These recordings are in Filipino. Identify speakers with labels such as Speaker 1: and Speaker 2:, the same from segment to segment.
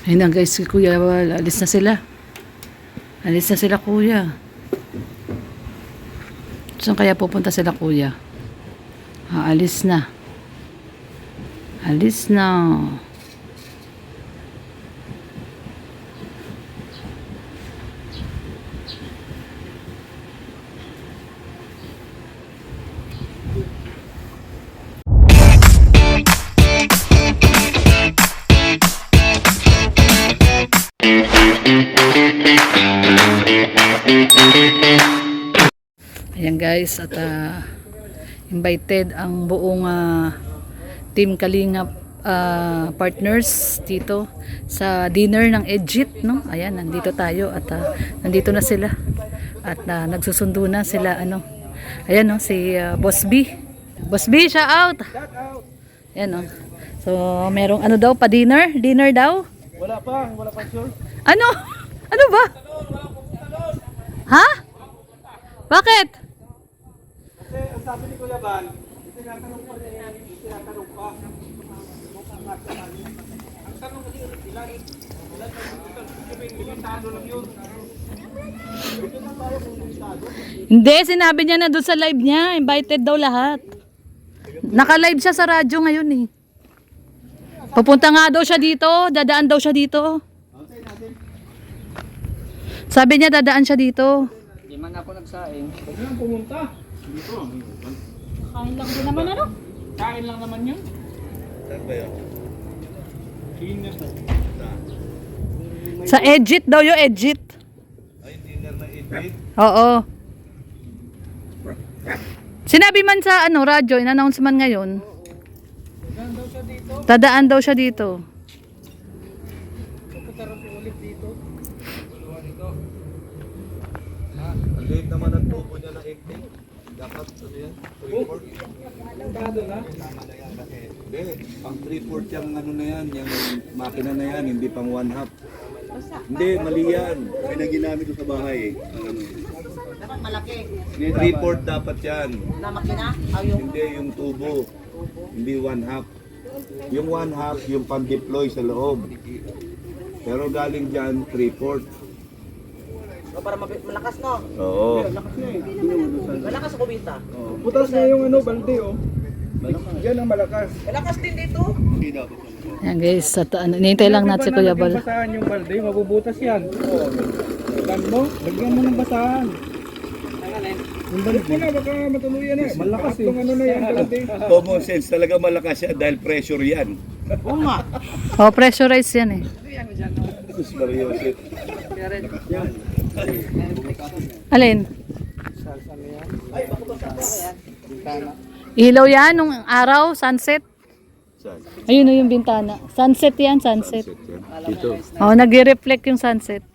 Speaker 1: Ayun na guys, si Kuya, alis na sila. Alis na sila Kuya. Saan kaya pupunta sila Kuya? Alis na. Alis na. Ayan guys, at invited ang buong Team Kalingap partners dito sa dinner ng Egypt, no? Ayan, nandito tayo at nandito na sila at nagsusundo na sila, ano. Ayan, no, si Boss B. Boss B, shout out. Ayan, no. So, merong ano daw pa dinner? Dinner daw?
Speaker 2: Wala pa sure.
Speaker 1: Ano? Ano ba? Ha? Bakit?
Speaker 2: Kasi ang sabi ni Kuya Bal, tinatanong pa niya, tinatanong pa. Ang tanong kasi ilan limitado lang yun.
Speaker 1: Hindi, sinabi niya na doon sa live niya, invited daw lahat. Naka-live siya sa radyo ngayon eh. Pupunta nga daw siya dito, dadaan daw siya dito. Sabi niya dadaan siya dito.
Speaker 2: Hindi man ako nagsaing. Huwag lang pumunta. Dito.
Speaker 3: Kain lang din naman ano?
Speaker 2: Kain lang naman yun. Saan ba yun? Dinner na.
Speaker 1: Sa Egypt daw yung Egypt.
Speaker 2: Ay, dinner na Egypt?
Speaker 1: Oo. Sinabi man sa ano, radyo, in-announce man ngayon.
Speaker 2: Saan daw siya dito?
Speaker 1: Dadaan daw siya dito.
Speaker 2: Pupunta rin si ulit dito. Ang late naman ang tubo niya na 18. Dapat ano yan? 3-4. Tado na? Tama na yan kasi. Hindi, pang 3-4 yung ano na yan, yung makina na yan, hindi pang 1/2. Hindi, mali yan. May na ginamit sa bahay eh.
Speaker 3: Dapat malaki.
Speaker 2: 3-4 dapat yan.
Speaker 3: Na makina? Yung
Speaker 2: Hindi, yung tubo. Hindi 1/2. Yung 1/2, yung pan-deploy sa loob. Pero galing dyan, 3/4.
Speaker 3: para malakas no?
Speaker 2: Oo.
Speaker 3: Malakas sa kubita.
Speaker 2: Putas na yung ano, balde oh. Yan ang malakas.
Speaker 3: Malakas din dito.
Speaker 1: Ayan guys, at hinihintay lang natin si Kuya Bal.
Speaker 2: Basahan yung balde, mabubutas yan. Lagyan mo, lagyan mo ng basahan. Yung balik mo na, baka matuluyan na. Malakas eh. Ano na yan, balde. Common sense talaga malakas yan dahil pressure yan.
Speaker 3: Oo nga.
Speaker 1: Oh, pressurized yan eh.
Speaker 2: Sus Marioset.
Speaker 1: Alin? Ilaw yan nung araw, sunset. Ayun o yung bintana. Sunset yan, sunset.
Speaker 2: Dito.
Speaker 1: Oh, nag-reflect yung sunset.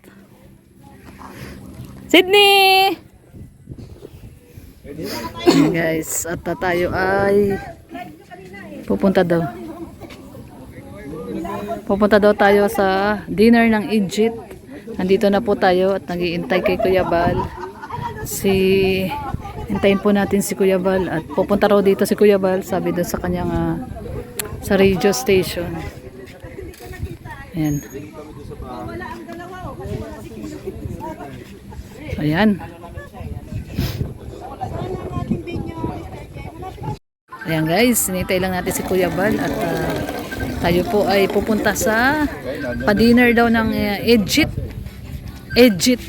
Speaker 1: Sydney! Ayan guys, at tayo ay pupunta daw. Pupunta daw tayo sa dinner ng Egypt. Nandito na po tayo at nag-iintay kay Kuya Bal. Hintayin po natin si Kuya Bal at pupunta raw dito si Kuya Bal, sabi doon sa kanyang sa radio station. Ayan. Ayan. Ayan guys, sinitay lang natin si Kuya Bal at tayo po ay pupunta sa pa-dinner daw ng Egypt. Egypt.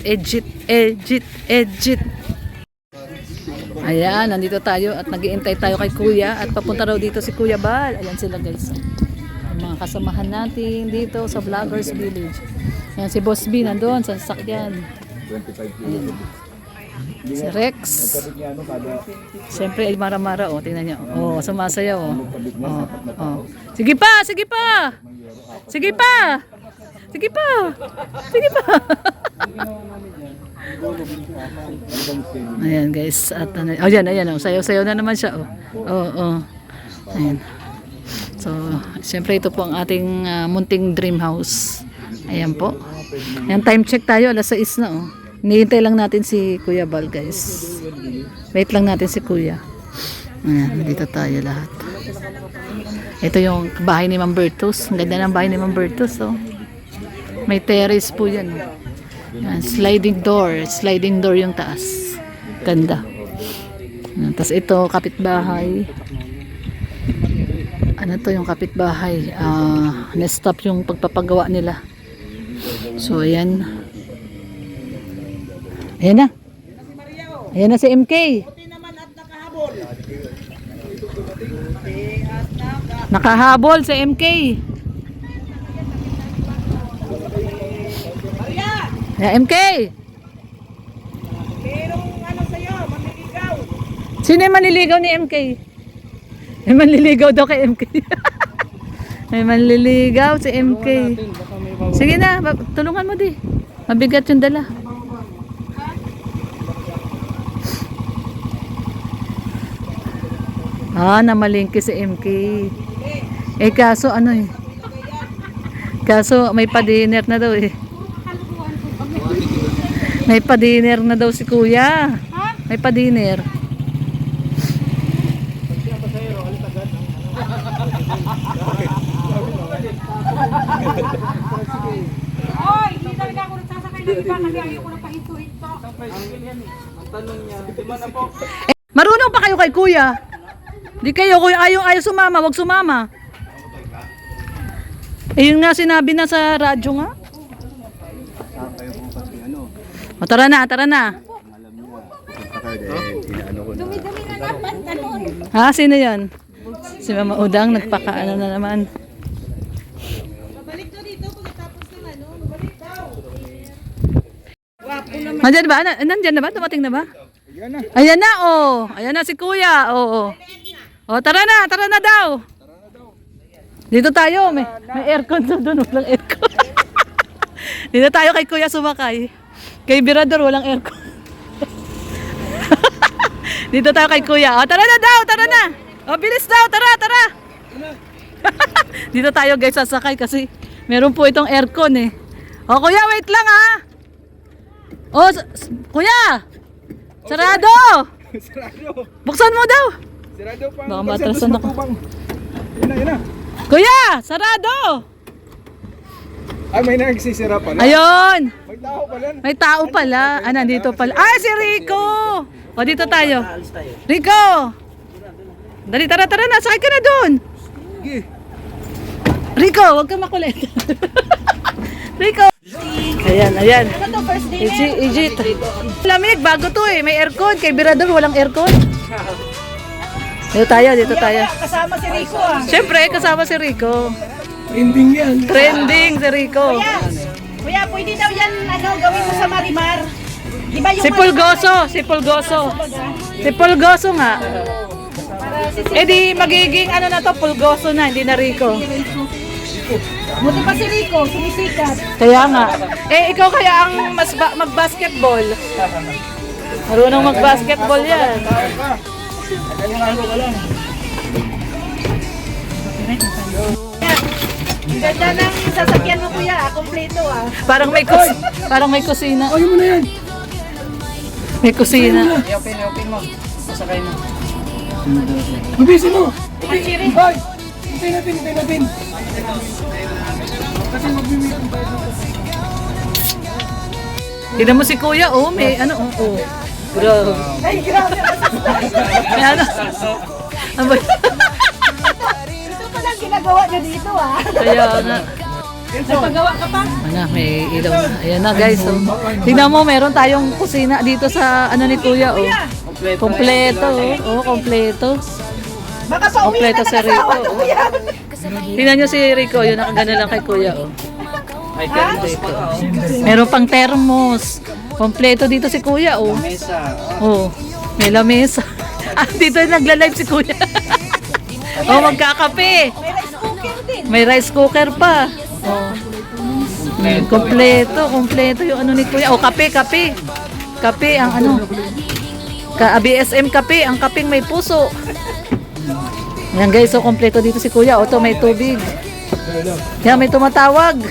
Speaker 1: Ayan, nandito tayo at nag-iintay tayo kay Kuya at papunta raw dito si Kuya Bal. Ayan sila guys. Ang mga kasamahan natin dito sa Vloggers Village. Ayan si Boss B nandun sa sasakyan. Ayan. Si Rex. Siyempre ay mara-mara oh, tingnan niyo. Oh, sumasayaw oh. Oh. Sige pa. Ayan guys, at ayan, sayaw-sayaw na naman siya oh. Oh. Ayan. So, siyempre ito po ang ating munting dream house. Ayan po. Ayan, time check tayo, alas 6 na oh. Hinihintay lang natin si Kuya Bal guys. Wait lang natin si Kuya. Ayan, dito tayo lahat. Ito yung bahay ni Ma'am Bertus. Ang ganda ng bahay ni Ma'am Bertus oh. May terrace po yan. Yan, sliding door yung taas. Ganda. Tapos ito, kapitbahay. Ano to yung kapitbahay? Na-stop yung pagpapagawa nila. So, ayan. Ayan na. Ayan na si MK.
Speaker 3: Buti naman at nakahabol.
Speaker 1: Nakahabol si MK.
Speaker 3: Maria!
Speaker 1: Ayan, MK.
Speaker 3: Merong ano sa'yo, mamiligaw.
Speaker 1: Sino yung manliligaw ni MK? May manliligaw daw kay MK. May manliligaw si MK. Sige na, tulungan mo di. Mabigat yung dala. Namalingki si MK. Kaso ano eh. Kaso may pa-dinner na daw eh. May pa-dinner na daw si kuya. May pa-dinner.
Speaker 4: Hoy, hindi talaga ako nagsasakay ng iba kasi ayoko na pahinto-hinto.
Speaker 1: Marunong pa kayo kay kuya? Di kayo, kung ayaw sumama, wag sumama. Yun nga sinabi na sa radyo nga. O, tara na, tara na.
Speaker 4: Dumi-dumi na lang pantalon.
Speaker 1: Ha, sino yan? Si Mama Udang, nagpakaano na naman.
Speaker 4: Babalik to dito pagkatapos ng ano, babalik daw.
Speaker 1: Nandyan ba? Nandyan na ba? Dumating na ba? Ayan na, oh. Ayan na si kuya, oh. Oh, tara na daw. Dito tayo, may aircon doon, walang aircon. Dito tayo kay kuya sumakay. Kay Birador, walang aircon. Dito tayo kay kuya. Oh, tara na daw, tara na. Oh, bilis daw, tara. Dito tayo guys sasakay kasi meron po itong aircon eh. Oh, kuya, wait lang ha. Oh, kuya. Sarado. Buksan mo daw.
Speaker 2: Sirado pa.
Speaker 1: Baka matrasan ako.
Speaker 2: Yun na.
Speaker 1: Kuya, sarado.
Speaker 2: Ay, may nagsisira pala.
Speaker 1: Ayun.
Speaker 2: May tao pala.
Speaker 1: May tao pala. Nandito pala. Si Rico. O, dito tayo.
Speaker 3: Alis tayo.
Speaker 1: Rico. Dali, tara na. Sakay ka na doon.
Speaker 2: Sige.
Speaker 1: Rico, huwag ka makulit. Rico. Ayan.
Speaker 4: Ano to, first day?
Speaker 1: Ijit. Lamig, bago to eh. May aircon. Kay Birador, walang aircon. Dito tayo.
Speaker 3: Kasama si Rico ah.
Speaker 1: Siyempre, kasama si Rico.
Speaker 2: Trending yan.
Speaker 1: Trending si Rico.
Speaker 4: Kuya, pwede daw yan, ano, gawin mo sa Marimar. Di ba yung
Speaker 1: Si Pulgoso nga. Di magiging ano na to, Pulgoso na, hindi na Rico.
Speaker 4: Buti pa si Rico, sumisikat.
Speaker 1: Kaya nga. Ikaw kaya ang mas mag-basketball. Marunong mag-basketball yan.
Speaker 4: Ang ganda ng sasakyan mo kuya, kompleto ah.
Speaker 1: Parang may kusina.
Speaker 2: Ayaw mo na yan.
Speaker 1: May kusina.
Speaker 3: I-open mo. Sasakay mo.
Speaker 2: Mabisin mo.
Speaker 4: Mansiri.
Speaker 2: Hoy! Hintay natin. Kasi mag-meeting tayo.
Speaker 1: Tignan mo si kuya, may ano, Bro.
Speaker 4: Ay, grabe.
Speaker 1: May ano. Ano ba?
Speaker 4: Ito pa lang ginagawa niyo dito ah.
Speaker 1: Kaya nga.
Speaker 4: Nagpagawa ka pa?
Speaker 1: May ilaw na. Ayan na guys. Tignan mo, meron tayong kusina dito sa ano ni kuya, Kompleto, kompleto.
Speaker 4: Baka pa uwi na
Speaker 1: Kompleto si
Speaker 4: nakasawa
Speaker 1: Rico.
Speaker 4: to kuya.
Speaker 1: Tingnan nyo si Rico, yun nakagana lang kay kuya, Meron pang thermos. Kompleto dito si kuya,
Speaker 3: Mesa.
Speaker 1: May lamesa. Dito nagla-live si kuya. Magkakape.
Speaker 4: May rice cooker din.
Speaker 1: May rice cooker pa. Kompleto yung ano ni kuya. Kape. Kape ang ano. BSM kape, ang kapeng may puso. Yan guys, kompleto dito si kuya. May tubig. Yan, may tumatawag.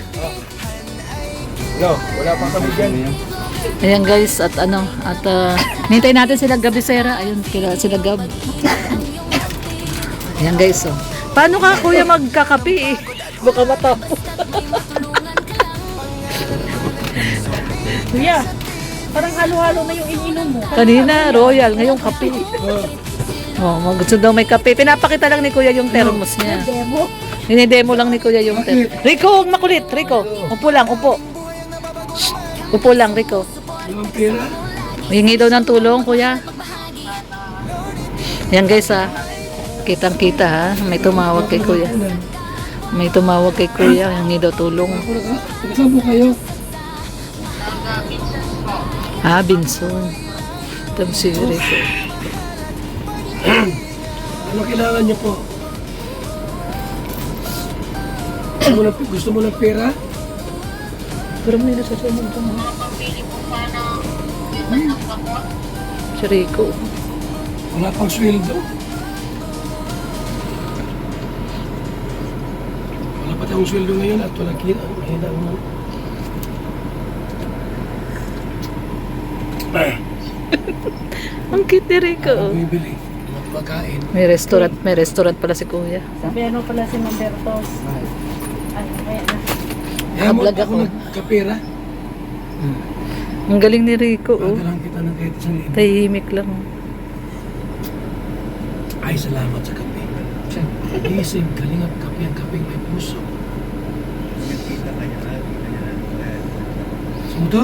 Speaker 2: Wala pang kami dyan.
Speaker 1: Ayan guys, nintay natin sila Gabisera. Ayun, sila Gab. Ayan guys, Paano ka kuya magkakape Baka matapo.
Speaker 4: Kuya, parang halo-halo na yung ininom mo.
Speaker 1: Kanina, royal. Ngayon, kape. Oh, gusto daw may kape. Pinapakita lang ni Kuya yung thermos niya.
Speaker 4: Demo.
Speaker 1: Dinidemo lang ni Kuya yung thermos. Rico, huwag makulit. Rico, upo lang, upo. Shh. Upo lang, Rico.
Speaker 5: Yung pera.
Speaker 1: Hingi daw ng tulong, Kuya. Yan guys ha. Kitang-kita ha. May tumawag kay Kuya. May tumawag kay Kuya. Hingi daw tulong.
Speaker 5: Saan po kayo?
Speaker 1: Ah, Binson. Ito si Rico.
Speaker 5: Ano kailangan niyo po? Gusto mo ng pera?
Speaker 1: Pero may nasasunod ka mo. Si Rico.
Speaker 5: Wala pang sweldo. Wala pa tayong sweldo ngayon at wala kita. Mahina mo.
Speaker 1: Ang cute ni Rico.
Speaker 5: Bibili. Mga pagkain.
Speaker 1: May restaurant pala si Kuya.
Speaker 4: Sabi ano pala si Mambertos. Ano kaya na?
Speaker 5: Kaya mo
Speaker 1: Nakablog
Speaker 5: ako
Speaker 1: ako.
Speaker 5: nagkapera.
Speaker 1: Ang galing ni Rico, oh.
Speaker 5: Pagdalang kita ng kahit isang libo.
Speaker 1: Tahimik lang.
Speaker 5: Ay, salamat sa kape. Gising, galing ang kape. Ang kape may puso. Sumuto?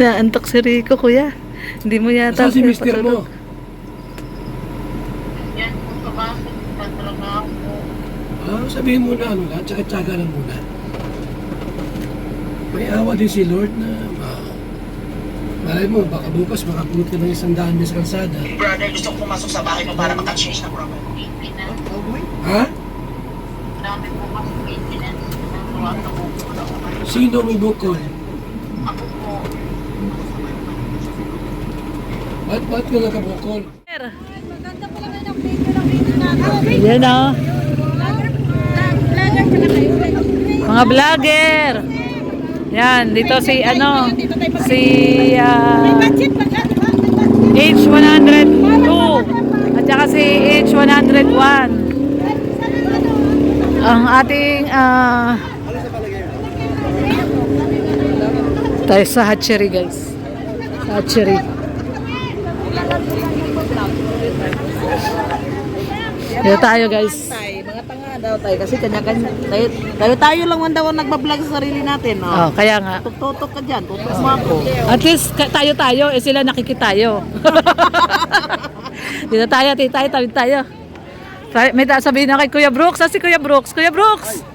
Speaker 1: Naantok si Rico, Kuya. Hindi mo yata
Speaker 5: Saan si mister
Speaker 1: patulog.
Speaker 5: mo? Sabihin mo na ano lang, tsaka-tsaga lang muna. May awa din si Lord na malay mo, baka bukas makapulot ka ng 100 niya sa kalsada.
Speaker 6: Brother, gusto ko pumasok sa bahay mo para maka-change na promo.
Speaker 5: Ha? Sino may bukol? Ba't ka nakabukol?
Speaker 1: Yan oh. Mga vlogger. Yan, dito si ano, si H102 at saka si H101. Ang ating tayo sa hatchery guys. Sa hatchery. Dito tayo guys.
Speaker 3: Mga tanga daw tayo kasi kanya-kanya. Tayo lang man daw ang nagbablog sa sarili natin.
Speaker 1: Oh, kaya nga.
Speaker 3: Tutok ka dyan, tutok mo ako.
Speaker 1: At least tayo-tayo, eh sila nakikitayo. Dito tayo, tayo. May sabihin na kay Kuya Brooks. Si Kuya Brooks. Kuya Brooks!